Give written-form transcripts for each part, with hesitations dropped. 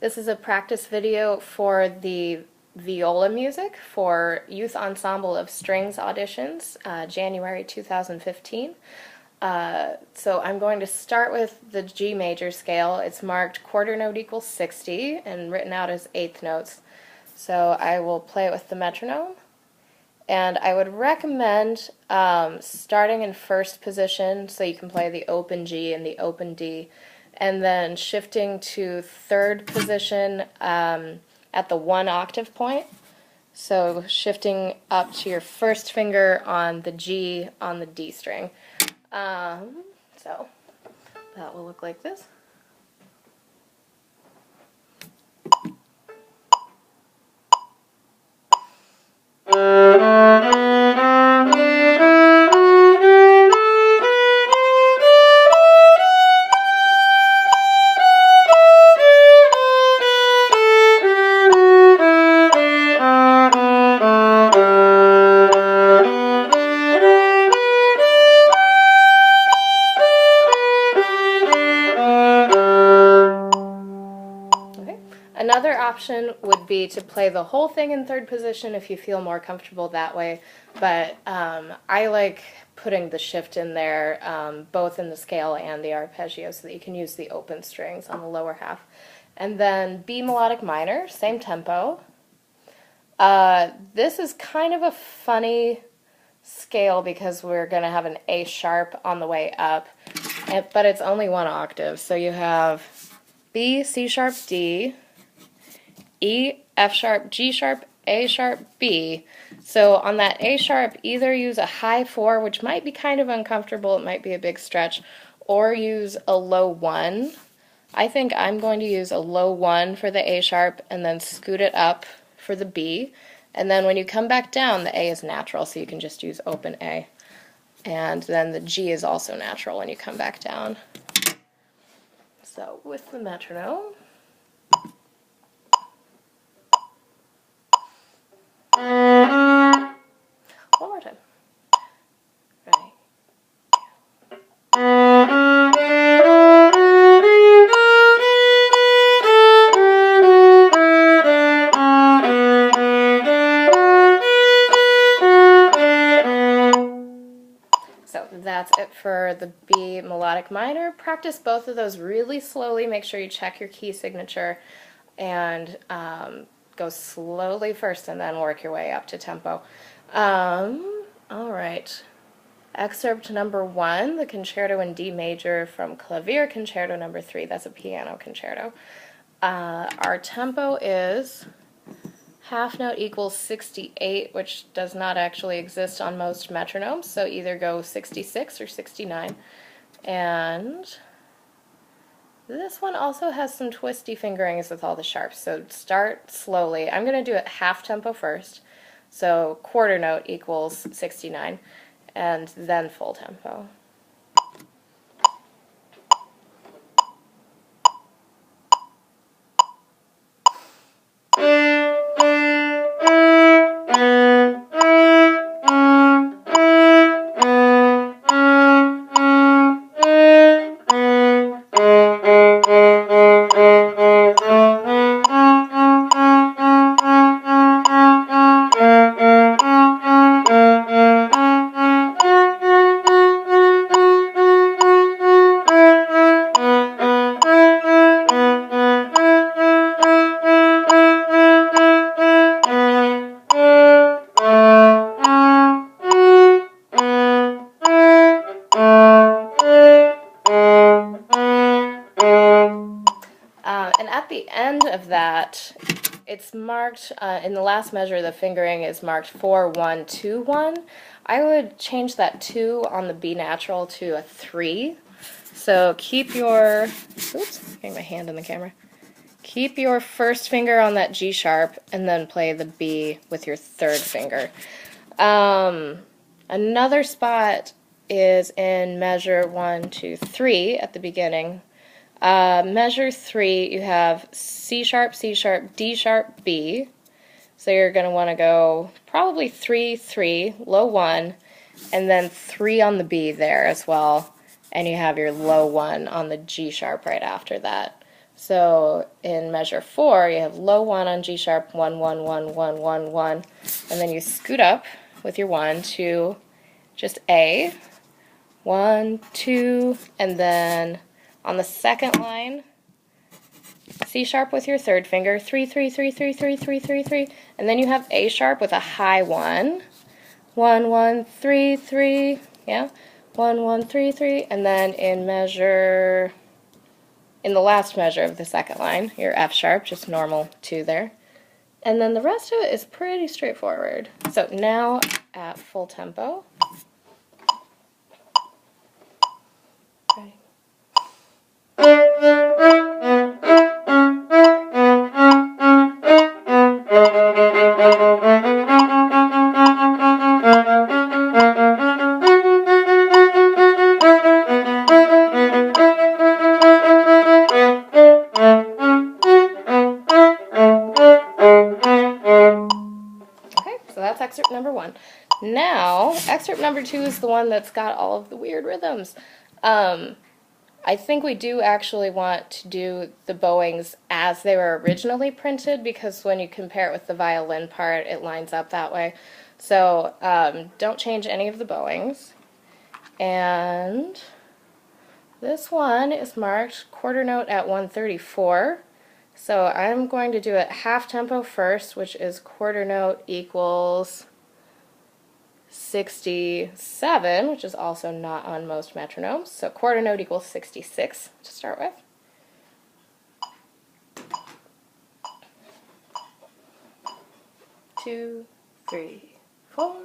This is a practice video for the Viola music for Youth Ensemble of Strings auditions, January 2015. So I'm going to start with the G major scale. It's marked quarter note equals 60 and written out as eighth notes. So I will play it with the metronome. And I would recommend starting in first position so you can play the open G and the open D, and then shifting to third position at the 1 octave point. So shifting up to your first finger on the G on the D string. So that will look like this. Another option would be to play the whole thing in third position if you feel more comfortable that way, but I like putting the shift in there both in the scale and the arpeggio so that you can use the open strings on the lower half. And then B melodic minor, same tempo. This is kind of a funny scale because we're going to have an A sharp on the way up, but it's only 1 octave, so you have B, C sharp, D, E, F sharp, G sharp, A sharp, B. So on that A sharp, either use a high 4, which might be kind of uncomfortable, it might be a big stretch, or use a low 1. I think I'm going to use a low 1 for the A sharp and then scoot it up for the B. And then when you come back down, the A is natural, so you can just use open A. And then the G is also natural when you come back down. So with the metronome. One more time. Ready. So that's it for the B melodic minor. Practice both of those really slowly. Make sure you check your key signature and go slowly first and then work your way up to tempo. All right. Excerpt number 1, the concerto in D major from Clavier Concerto number 3. That's a piano concerto. Our tempo is half note equals 68, which does not actually exist on most metronomes, so either go 66 or 69. And this one also has some twisty fingerings with all the sharps, so start slowly. I'm going to do it half tempo first, so quarter note equals 69, and then full tempo. And at the end of that, it's marked, in the last measure, the fingering is marked 4, 1, 2, 1. I would change that 2 on the B natural to a 3. So keep your, oops, getting my hand in the camera. Keep your first finger on that G sharp and then play the B with your third finger. Another spot is in measure 1, 2, 3 at the beginning. Measure 3, you have C sharp, C sharp, D sharp, B. So you're going to want to go probably 3, 3, low 1, and then 3 on the B there as well. And you have your low 1 on the G sharp right after that. So in measure 4, you have low 1 on G sharp, 1, 1, 1, 1, 1, 1, and then you scoot up with your 1 to just A, 1, 2, and then on the second line, C sharp with your third finger, 3, 3, 3, 3, 3, 3, 3, 3, and then you have A sharp with a high 1, 1, 1, 3, 3, yeah, 1, 1, 3, 3, and then in the last measure of the second line, your F sharp, just normal 2 there. And then the rest of it is pretty straightforward. So now at full tempo. Okay. So that's excerpt number 1. Now, excerpt number 2 is the one that's got all of the weird rhythms. I think we do actually want to do the bowings as they were originally printed, because when you compare it with the violin part, it lines up that way. So don't change any of the bowings. And this one is marked quarter note at 134. So I'm going to do it half tempo first, which is quarter note equals 67, which is also not on most metronomes. So quarter note equals 66 to start with. Two, three, four.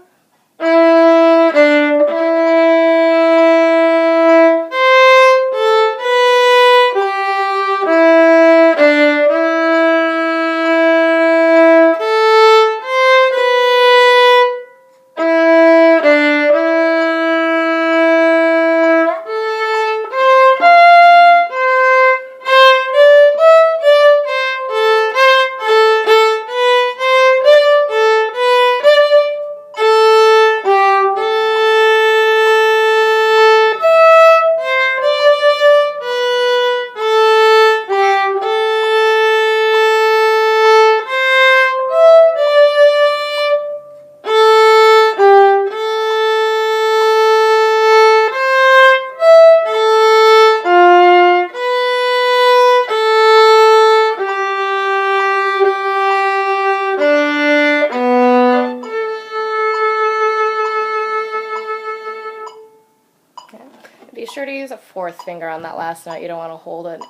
Be sure to use a fourth finger on that last note. You don't want to hold an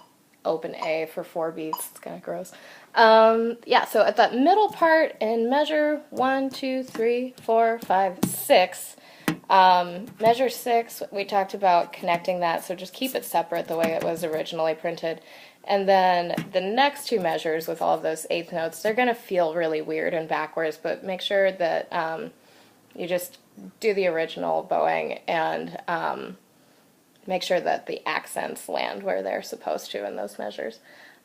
open A for 4 beats. It's kind of gross. Yeah, so at that middle part in measure 1, 2, 3, 4, 5, 6, measure 6, we talked about connecting that, so just keep it separate the way it was originally printed. And then the next 2 measures with all of those eighth notes, they're going to feel really weird and backwards, but make sure that you just do the original bowing and make sure that the accents land where they're supposed to in those measures.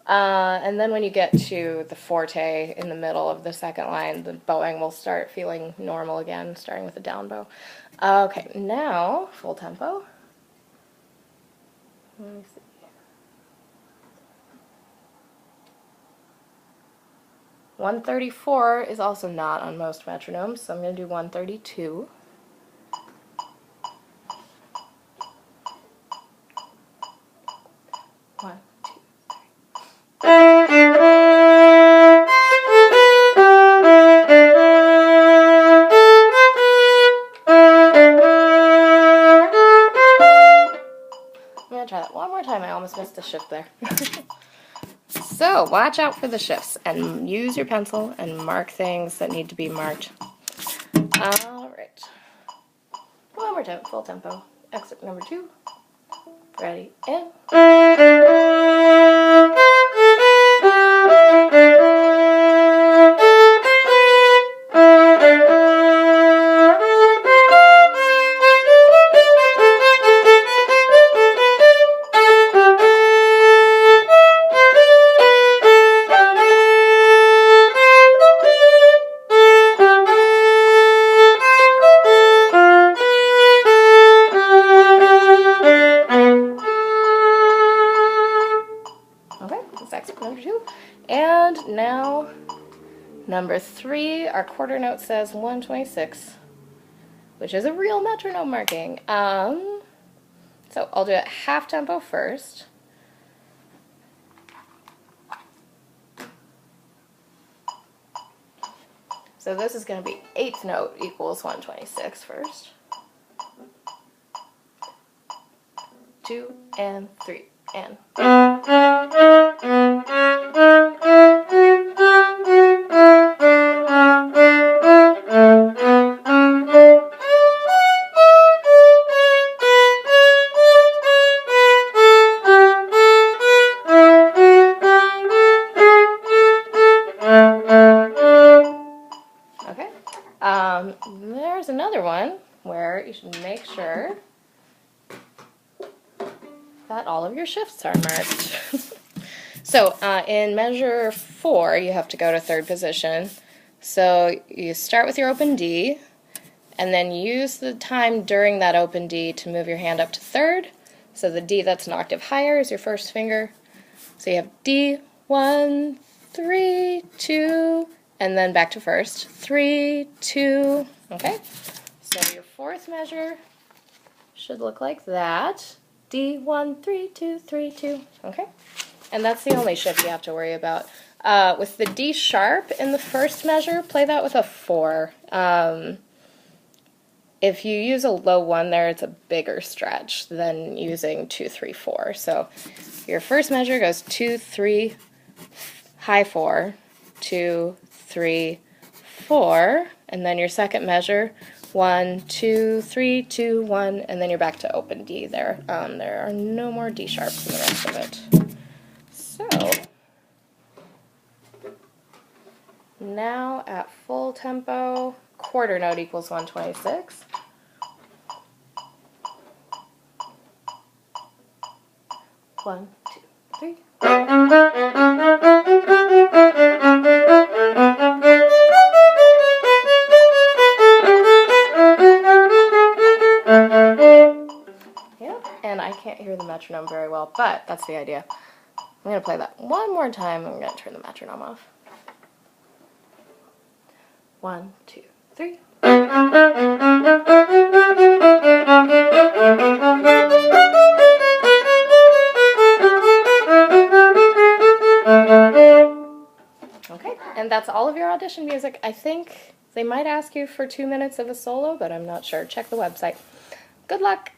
And then when you get to the forte in the middle of the second line, the bowing will start feeling normal again, starting with a down bow. Okay, now full tempo. Let me see. .134 is also not on most metronomes, so I'm going to do 132. One, two, three. I'm going to try that one more time. I almost missed a shift there. So watch out for the shifts and use your pencil and mark things that need to be marked. Alright. One more time, full tempo. Excerpt number 2. Ready, and... That's number 2. And now number 3, our quarter note says 126, which is a real metronome marking. So I'll do it half tempo first. So this is going to be 8th note equals 126 first. 2 and 3 and. Okay. There's another one where you should make sure that all of your shifts are marked. So in measure 4, you have to go to 3rd position. So you start with your open D, and then use the time during that open D to move your hand up to 3rd. So the D that's an octave higher is your first finger. So you have D, 1, 3, 2, and then back to 1st. 3, 2, okay? So your 4th measure should look like that. D, 1, 3, 2, 3, 2, okay? And that's the only shift you have to worry about. With the D sharp in the 1st measure, play that with a 4. If you use a low 1 there, it's a bigger stretch than using 2, 3, 4. So your 1st measure goes 2, 3, high 4, 2, 3, 4, and then your 2nd measure, 1, 2, 3, 2, 1, and then you're back to open D there. There are no more D sharps in the rest of it. So now at full tempo, quarter note equals 126. One, two, three. Yep, and I can't hear the metronome very well, but that's the idea. I'm going to play that one more time, and I'm going to turn the metronome off. 1, 2, 3. Okay, and that's all of your audition music. I think they might ask you for 2 minutes of a solo, but I'm not sure. Check the website. Good luck!